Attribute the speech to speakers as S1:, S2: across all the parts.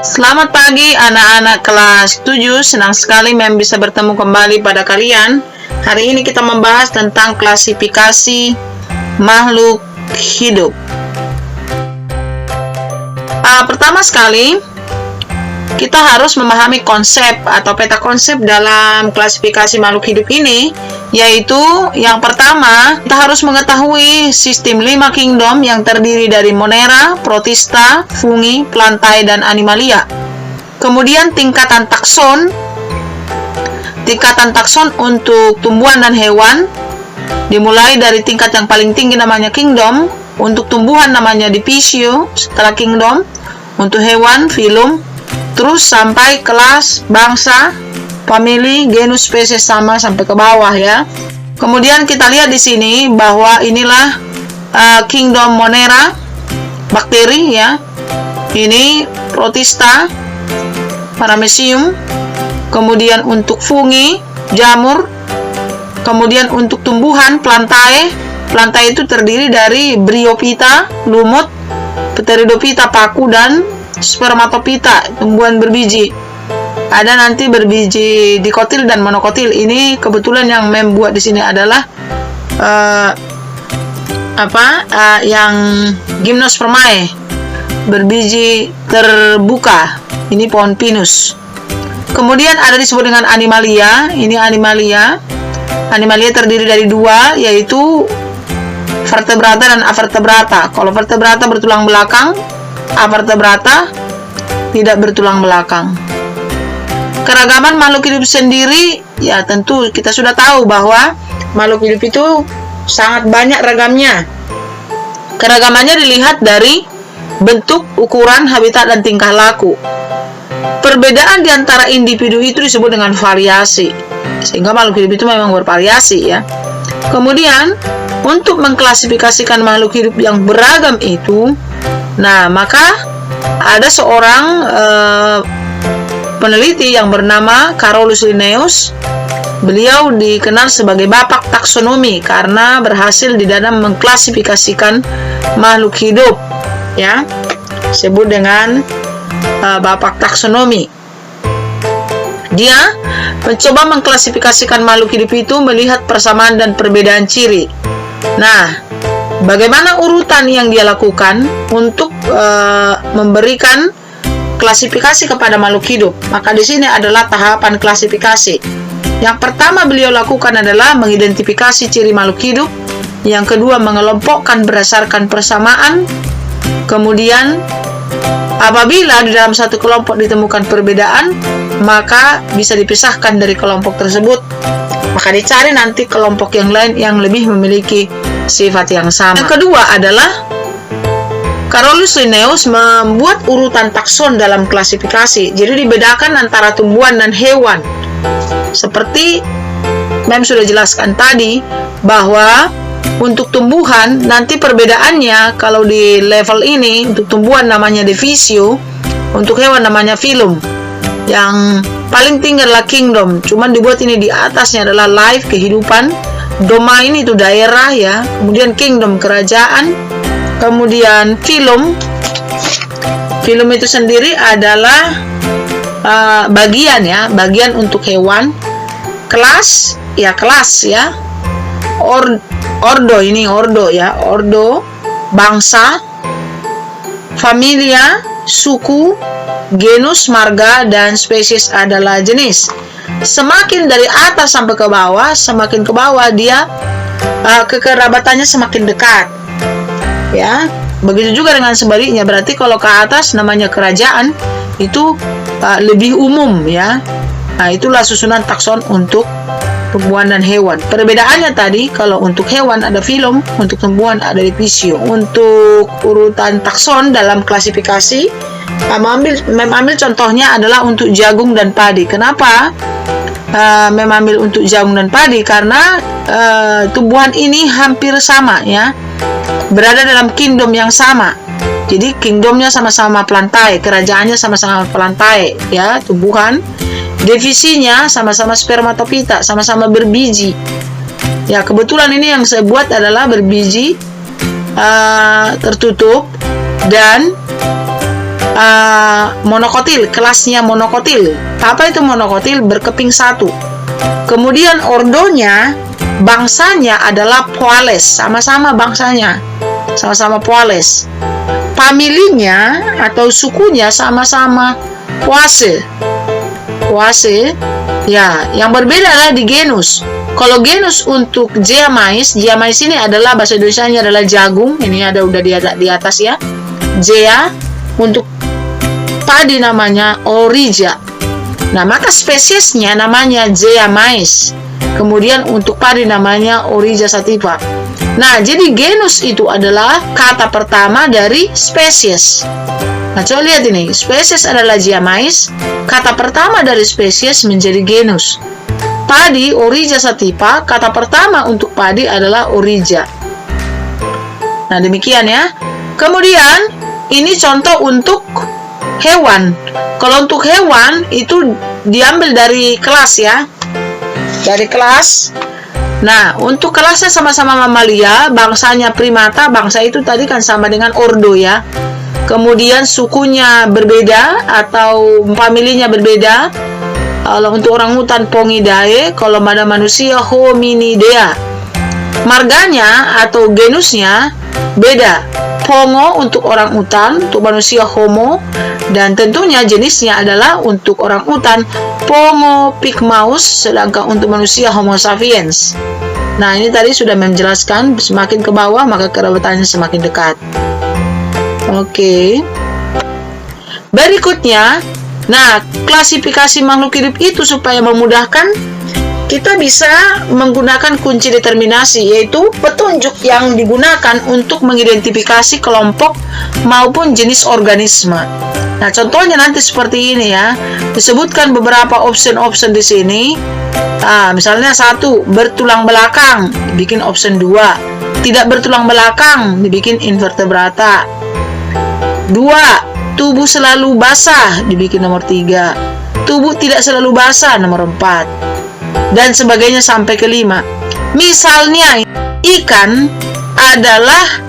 S1: Selamat pagi anak-anak kelas 7, senang sekali bisa bertemu kembali pada kalian. Hari ini kita membahas tentang klasifikasi makhluk hidup. Pertama sekali, kita harus memahami konsep atau peta konsep dalam klasifikasi makhluk hidup ini, yaitu yang pertama, kita harus mengetahui sistem 5 kingdom yang terdiri dari Monera, Protista, Fungi, Plantae, dan Animalia. Kemudian tingkatan takson untuk tumbuhan dan hewan, dimulai dari tingkat yang paling tinggi namanya kingdom, untuk tumbuhan namanya divisio, setelah kingdom, untuk hewan, filum, terus sampai kelas, bangsa, family, genus, spesies, sama sampai ke bawah ya. Kemudian kita lihat di sini bahwa inilah kingdom Monera, bakteri ya. Ini Protista, Paramecium. Kemudian untuk fungi, jamur. Kemudian untuk tumbuhan Plantae. Plantae itu terdiri dari Bryophyta, lumut, Pteridophyta, paku, dan Spermatophyta, tumbuhan berbiji. Ada nanti berbiji dikotil dan monokotil. Ini kebetulan yang membuat di sini adalah yang Gymnospermae, berbiji terbuka. Ini pohon pinus. Kemudian ada disebut dengan Animalia. Ini Animalia. Animalia terdiri dari dua, yaitu vertebrata dan avertebrata. Kalau vertebrata bertulang belakang, avertebrata tidak bertulang belakang. Keragaman makhluk hidup sendiri, ya tentu kita sudah tahu bahwa makhluk hidup itu sangat banyak ragamnya. Keragamannya dilihat dari bentuk, ukuran, habitat, dan tingkah laku. Perbedaan di antara individu itu disebut dengan variasi, sehingga makhluk hidup itu memang bervariasi ya. Kemudian, untuk mengklasifikasikan makhluk hidup yang beragam itu, maka ada seorang peneliti yang bernama Carolus Linnaeus. Beliau dikenal sebagai bapak taksonomi karena berhasil di dalam mengklasifikasikan makhluk hidup ya, disebut dengan bapak taksonomi. Dia mencoba mengklasifikasikan makhluk hidup itu melihat persamaan dan perbedaan ciri. Bagaimana urutan yang dia lakukan untuk memberikan klasifikasi kepada makhluk hidup? Maka di sini adalah tahapan klasifikasi. Yang pertama beliau lakukan adalah mengidentifikasi ciri makhluk hidup. Yang kedua, mengelompokkan berdasarkan persamaan. Kemudian, apabila di dalam satu kelompok ditemukan perbedaan, maka bisa dipisahkan dari kelompok tersebut. Maka dicari nanti kelompok yang lain yang lebih memiliki sifat yang sama. Yang kedua adalah Carolus Linnaeus membuat urutan takson dalam klasifikasi. Jadi dibedakan antara tumbuhan dan hewan. Seperti Mem sudah jelaskan tadi, bahwa untuk tumbuhan nanti perbedaannya, kalau di level ini untuk tumbuhan namanya divisio, untuk hewan namanya filum. Yang paling tinggi adalah kingdom, cuman dibuat ini di atasnya adalah life, kehidupan. Domain itu daerah ya. Kemudian kingdom, kerajaan. Kemudian filum itu sendiri adalah bagian ya, bagian untuk hewan. Kelas ya, ordo ini ordo ya, ordo, bangsa, familia, suku, genus, marga, dan spesies adalah jenis. Semakin dari atas sampai ke bawah, semakin ke bawah dia kekerabatannya semakin dekat. Ya, begitu juga dengan sebaliknya. Berarti kalau ke atas namanya kerajaan, itu lebih umum ya. Itulah susunan takson untuk tumbuhan dan hewan. Perbedaannya tadi, kalau untuk hewan ada filum, untuk tumbuhan ada divisio. Untuk urutan takson dalam klasifikasi, mengambil contohnya adalah untuk jagung dan padi. Kenapa mengambil untuk jagung dan padi? Karena tumbuhan ini hampir sama ya, berada dalam kingdom yang sama. Jadi kingdomnya sama-sama Plantae, kerajaannya sama-sama Plantae ya, tumbuhan. Divisinya sama-sama Spermatophyta, sama-sama berbiji. Ya, kebetulan ini yang saya buat adalah berbiji tertutup dan monokotil, kelasnya monokotil. Apa itu monokotil? Berkeping satu. Kemudian ordonya, bangsanya adalah Poales, sama-sama bangsanya, sama-sama Poales. Familinya atau sukunya sama-sama Poase. Poase. Ya, yang berbeda adalah di genus. Kalau genus untuk Zeamais ini adalah bahasa Indonesianya adalah jagung. Ini ada udah di atas ya. Zea. Untuk padi namanya Oryza. Nah, maka spesiesnya namanya Zeamais. Kemudian untuk padi namanya Oryza sativa. Nah, jadi genus itu adalah kata pertama dari spesies. Nah, coba lihat ini. Spesies adalah Zeamais. Kata pertama dari spesies menjadi genus. Padi Oryza sativa, kata pertama untuk padi adalah Oryza. Nah, demikian ya. Kemudian ini contoh untuk hewan. Kalau untuk hewan itu diambil dari kelas ya. Dari kelas. Nah, untuk kelasnya sama-sama mamalia, bangsanya primata, bangsa itu tadi kan sama dengan ordo ya. Kemudian sukunya berbeda atau familinya berbeda. Kalau untuk orangutan Pongidae, kalau pada manusia Hominidea. Marganya atau genusnya beda. Pongo untuk orangutan, untuk manusia Homo, dan tentunya jenisnya adalah untuk orangutan Pongo pygmaus, sedangkan untuk manusia Homo sapiens. Nah, ini tadi sudah menjelaskan, semakin ke bawah maka kerabatannya semakin dekat. Oke. Berikutnya, nah, klasifikasi makhluk hidup itu supaya memudahkan kita bisa menggunakan kunci determinasi, yaitu petunjuk yang digunakan untuk mengidentifikasi kelompok maupun jenis organisme. Nah, contohnya nanti seperti ini ya. Disebutkan beberapa option di sini. Misalnya 1, bertulang belakang, dibikin option 2. Tidak bertulang belakang, dibikin invertebrata. 2, tubuh selalu basah, dibikin nomor 3. Tubuh tidak selalu basah, nomor 4. Dan sebagainya sampai ke 5. Misalnya, ikan adalah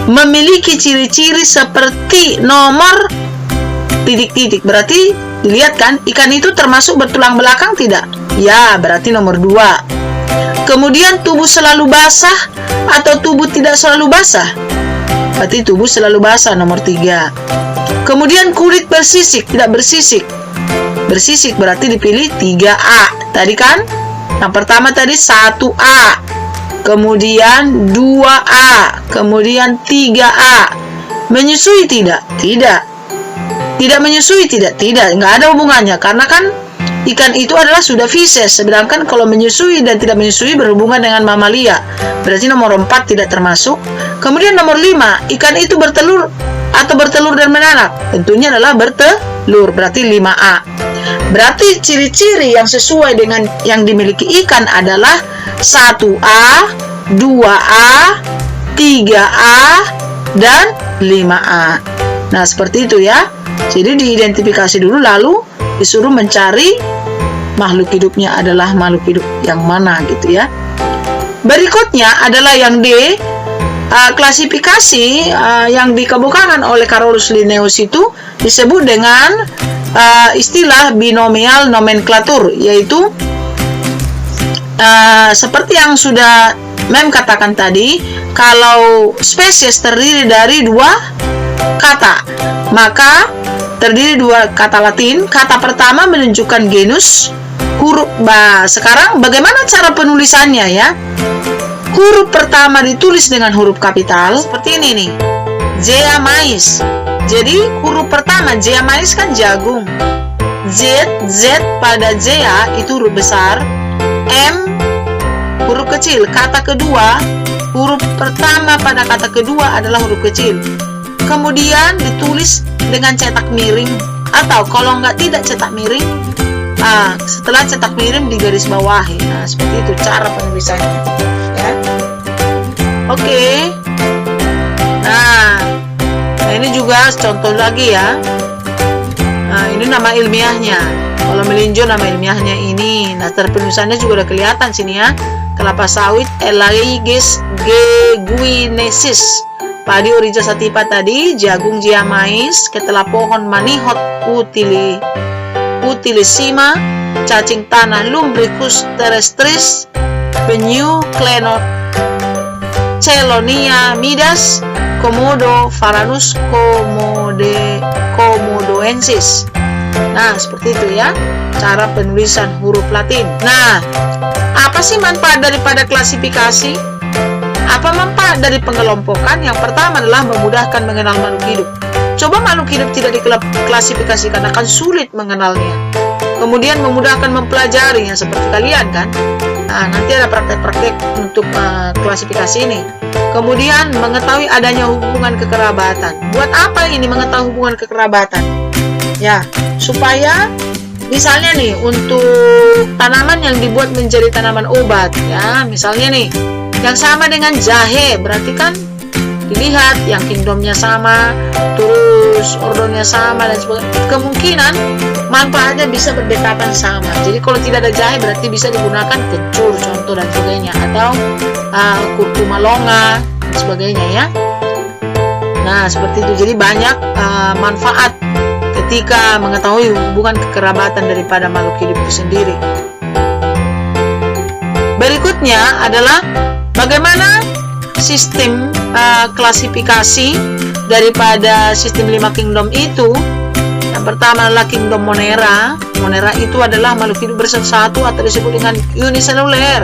S1: memiliki ciri-ciri seperti nomor titik-titik. Berarti dilihat kan, ikan itu termasuk bertulang belakang tidak? Ya, berarti nomor 2. Kemudian tubuh selalu basah atau tubuh tidak selalu basah? Berarti tubuh selalu basah, nomor 3. Kemudian kulit bersisik, tidak bersisik. Bersisik berarti dipilih 3A. Tadi kan? Yang pertama tadi 1A. Kemudian 2A. Kemudian 3A. Menyusui tidak? Tidak. Tidak menyusui tidak? Tidak. Nggak ada hubungannya. Karena kan ikan itu adalah sudah Fishes. Sedangkan kalau menyusui dan tidak menyusui berhubungan dengan mamalia. Berarti nomor 4 tidak termasuk. Kemudian nomor 5. Ikan itu bertelur atau bertelur dan menanak? Tentunya adalah bertelur. Berarti 5A. Berarti ciri-ciri yang sesuai dengan yang dimiliki ikan adalah 1A, 2A, 3A, dan 5A. Nah, seperti itu ya. Jadi diidentifikasi dulu, lalu disuruh mencari makhluk hidupnya adalah makhluk hidup yang mana gitu ya. Berikutnya adalah yang D. Klasifikasi yang dikemukakan oleh Carolus Linnaeus itu disebut dengan istilah binomial nomenklatur, yaitu seperti yang sudah Mem katakan tadi, kalau spesies terdiri dari 2 kata, maka terdiri 2 kata Latin. Kata pertama menunjukkan genus, huruf sekarang bagaimana cara penulisannya ya? Huruf pertama ditulis dengan huruf kapital seperti ini nih, Zeamais. Jadi huruf pertama Zeamais kan jagung. Z pada Zea itu huruf besar. M huruf kecil. Kata kedua, huruf pertama pada kata kedua adalah huruf kecil. Kemudian ditulis dengan cetak miring, atau kalau tidak cetak miring, setelah cetak miring digaris bawahi. Nah, seperti itu cara penulisannya ya. Oke. Nah, ini juga contoh lagi ya. Nah, ini nama ilmiahnya. Kalau melinjo nama ilmiahnya ini. Nah, penulisannya juga udah kelihatan sini ya. Kelapa sawit Elaeges guinesis. padi Oryza sativa tadi, jagung jia mais, ketela pohon Manihot utilissima, cacing tanah Lumbricus terrestris, penyu Chelonia midas, komodo Varanus komodoensis. Nah, seperti itu ya cara penulisan huruf Latin. Nah, apa sih manfaat daripada klasifikasi? Apa manfaat dari pengelompokan? Yang pertama adalah memudahkan mengenal makhluk hidup. Coba makhluk hidup tidak diklasifikasikan, akan sulit mengenalnya. Kemudian memudahkan mempelajarinya seperti kalian kan. Nah, nanti ada praktek-praktek untuk klasifikasi ini. Kemudian mengetahui adanya hubungan kekerabatan. Buat apa ini mengetahui hubungan kekerabatan? Ya, supaya misalnya nih untuk tanaman yang dibuat menjadi tanaman obat, ya, misalnya nih yang sama dengan jahe, berarti kan dilihat yang kingdomnya sama, terus ordonya sama dan sebagainya. Kemungkinan manfaatnya bisa berdekatan sama. Jadi kalau tidak ada jahe berarti bisa digunakan kencur contoh dan sebagainya, atau kurkuma longa dan sebagainya ya. Nah, seperti itu. Jadi banyak manfaat ketika mengetahui hubungan kekerabatan daripada makhluk hidup itu sendiri. Berikutnya adalah bagaimana sistem klasifikasi daripada sistem 5 kingdom itu. Yang pertama adalah kingdom Monera. Monera itu adalah makhluk hidup bersatu atau disebut dengan uniseluler,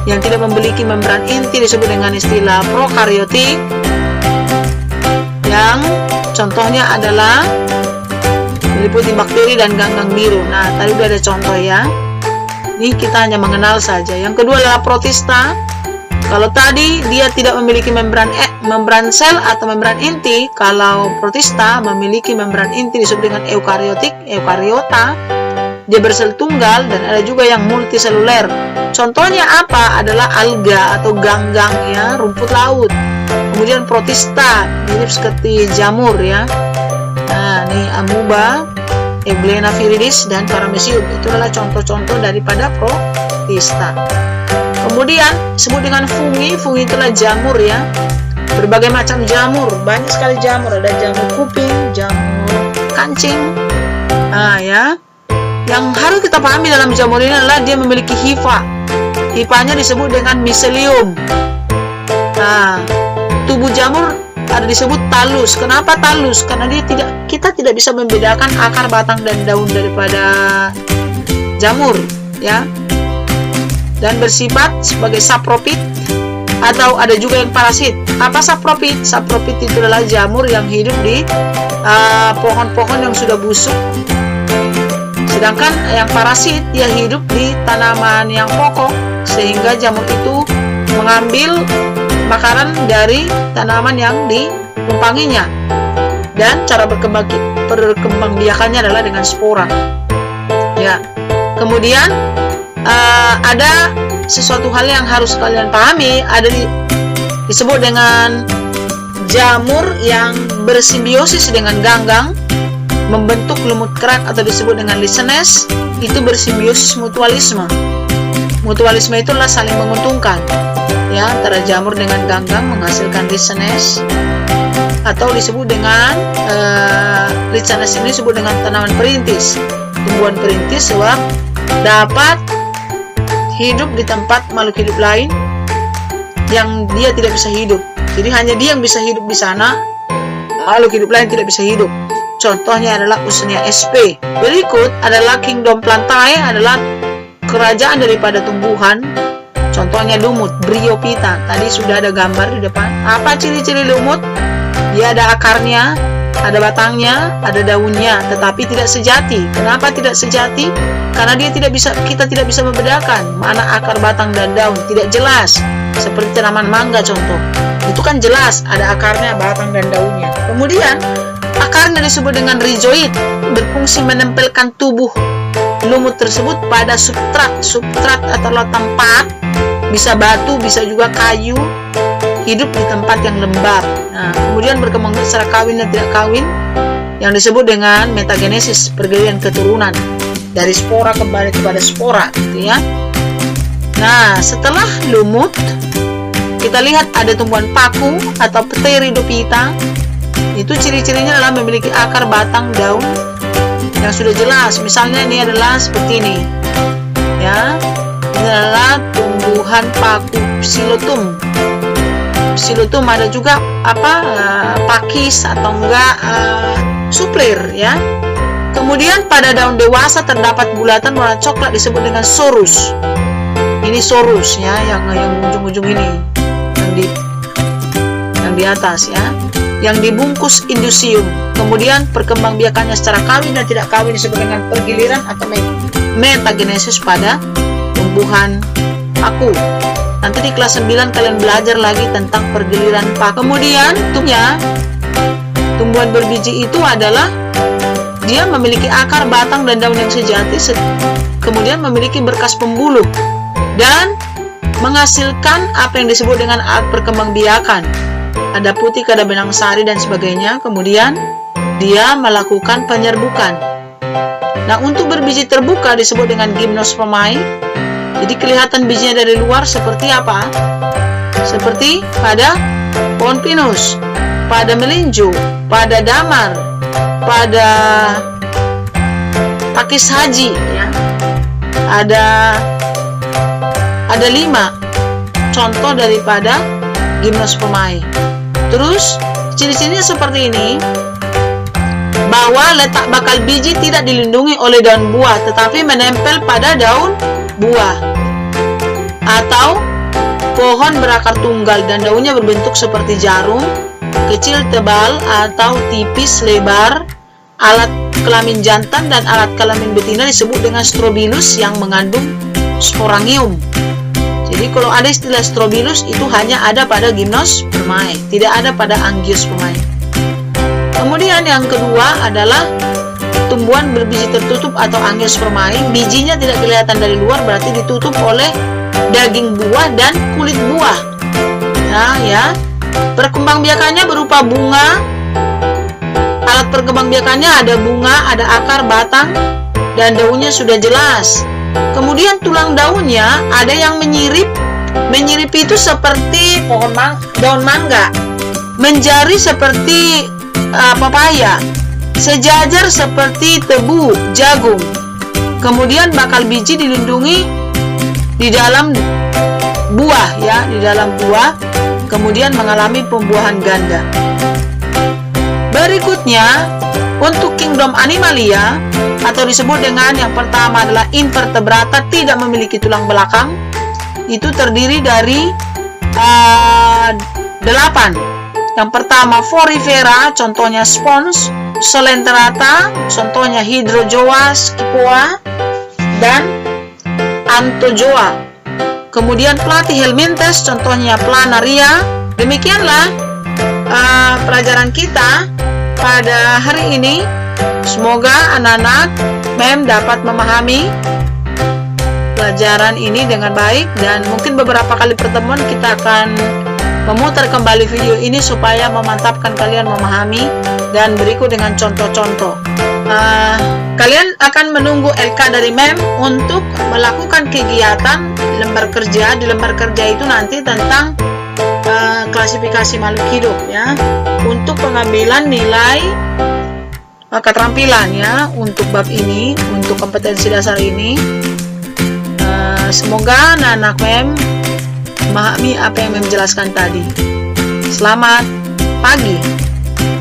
S1: yang tidak memiliki membran inti, disebut dengan istilah prokaryotik. Yang contohnya adalah meliputi bakteri dan ganggang biru. Nah, tadi udah ada contoh ya. Ini kita hanya mengenal saja. Yang kedua adalah protista. Kalau tadi dia tidak memiliki membran sel atau membran inti, kalau protista memiliki membran inti disebut dengan eukariota. Dia bersel tunggal, dan ada juga yang multiseluler. Contohnya apa? Adalah alga atau ganggang ya, rumput laut. Kemudian protista mirip seperti jamur ya. Nah, ini amuba, Euglena viridis, dan paramecium. Itu adalah contoh-contoh daripada protista. Kemudian disebut dengan fungi. Fungi itulah jamur ya. Berbagai macam jamur, banyak sekali jamur. Ada jamur kuping, jamur kancing. Nah ya, yang harus kita pahami dalam jamur ini adalah dia memiliki hifa. Hifanya disebut dengan miselium. Nah, tubuh jamur ada disebut talus. Kenapa talus? Karena kita tidak bisa membedakan akar, batang, dan daun daripada jamur ya. Dan bersifat sebagai sapropit, atau ada juga yang parasit. Apa sapropit? Sapropit itu adalah jamur yang hidup di pohon-pohon yang sudah busuk. Sedangkan yang parasit dia hidup di tanaman yang pokok, sehingga jamur itu mengambil makanan dari tanaman yang ditumpanginya. Dan cara berkembangbiakannya adalah dengan spora. Ya. Kemudian ada sesuatu hal yang harus kalian pahami, disebut dengan jamur yang bersimbiosis dengan ganggang membentuk lumut kerak atau disebut dengan lisenes. Itu bersimbiosis mutualisme. Mutualisme itu adalah saling menguntungkan ya, antara jamur dengan ganggang menghasilkan lisenes, atau disebut dengan lisenes ini disebut dengan tanaman perintis, tumbuhan perintis, sebab dapat hidup di tempat makhluk hidup lain yang dia tidak bisa hidup. Jadi hanya dia yang bisa hidup di sana, makhluk hidup lain tidak bisa hidup. Contohnya adalah Usnea sp. Berikut adalah kingdom Plantae, adalah kerajaan daripada tumbuhan. Contohnya lumut, Bryophyta. Tadi sudah ada gambar di depan. Apa ciri-ciri lumut? Dia ada akarnya, ada batangnya, ada daunnya, tetapi tidak sejati. Kenapa tidak sejati? Karena kita tidak bisa membedakan mana akar, batang, dan daun. Tidak jelas. Seperti tanaman mangga contoh. Itu kan jelas ada akarnya, batang, dan daunnya. Kemudian akarnya disebut dengan rhizoid, berfungsi menempelkan tubuh lumut tersebut pada substrat. Substrat adalah tempat, bisa batu, bisa juga kayu, hidup di tempat yang lembab. Nah, kemudian berkembang secara kawin dan tidak kawin, yang disebut dengan metagenesis, pergalian keturunan dari spora kembali kepada spora gitu ya. Nah, setelah lumut kita lihat ada tumbuhan paku atau Pteridophyta. Itu ciri-cirinya adalah memiliki akar, batang, daun yang sudah jelas. Misalnya ini adalah seperti ini, ya. Ini adalah tumbuhan paku Psilotum. Psilotum ada juga pakis atau enggak suplir, ya. Kemudian pada daun dewasa terdapat bulatan warna coklat disebut dengan sorus. Ini sorus, ya, yang ujung-ujung ini, yang di atas, ya, yang dibungkus indusium. Kemudian perkembangbiakannya secara kawin dan tidak kawin disebut dengan pergiliran atau metagenesis pada tumbuhan paku. Nanti di kelas 9 kalian belajar lagi tentang pergiliran paku. Kemudian tumbuhan berbiji itu adalah dia memiliki akar, batang, dan daun yang sejati, kemudian memiliki berkas pembuluh dan menghasilkan apa yang disebut dengan alat perkembangbiakan. Ada putih, ada benang sari dan sebagainya. Kemudian dia melakukan penyerbukan. Nah, untuk berbiji terbuka disebut dengan gimnospermae. Jadi kelihatan bijinya dari luar seperti apa? Seperti pada pohon pinus, pada melinjo, pada damar, pada pakis haji, ya. Ada 5 contoh daripada gimnospermae. Terus ciri-cirinya seperti ini, bahwa letak bakal biji tidak dilindungi oleh daun buah tetapi menempel pada daun buah, atau pohon berakar tunggal dan daunnya berbentuk seperti jarum, kecil, tebal, atau tipis, lebar. Alat kelamin jantan dan alat kelamin betina disebut dengan strobilus yang mengandung sporangium. Jadi kalau ada istilah strobilus itu hanya ada pada gimnospermae, tidak ada pada angiospermae. Kemudian yang kedua adalah tumbuhan berbiji tertutup atau angiospermae. Bijinya tidak kelihatan dari luar, berarti ditutup oleh daging buah dan kulit buah. Nah, ya. Perkembangbiakannya berupa bunga. Alat perkembangbiakannya ada bunga, ada akar, batang, dan daunnya sudah jelas. Kemudian tulang daunnya ada yang menyirip. Menyirip itu seperti daun mangga, menjari seperti papaya, sejajar seperti tebu, jagung. Kemudian bakal biji dilindungi di dalam buah, ya, di dalam buah. Kemudian mengalami pembuahan ganda. Berikutnya, untuk kingdom Animalia atau disebut dengan yang pertama adalah invertebrata, tidak memiliki tulang belakang. Itu terdiri dari 8. Yang pertama Forifera, contohnya Spons, Solenterata, contohnya Hydrozoa, Scyphoa, dan Anthozoa. Kemudian Platyhelminthes, contohnya Planaria. Demikianlah pelajaran kita pada hari ini. Semoga anak-anak MEM dapat memahami pelajaran ini dengan baik, dan mungkin beberapa kali pertemuan kita akan memutar kembali video ini supaya memantapkan kalian memahami dan berikut dengan contoh-contoh. Kalian akan menunggu LK dari MEM untuk melakukan kegiatan lembar kerja. Di lembar kerja itu nanti tentang klasifikasi makhluk hidup, ya, untuk pengambilan nilai keterampilan, ya, untuk bab ini, untuk kompetensi dasar ini. Semoga anak-anak MEM memahami apa yang MEM jelaskan tadi. Selamat pagi.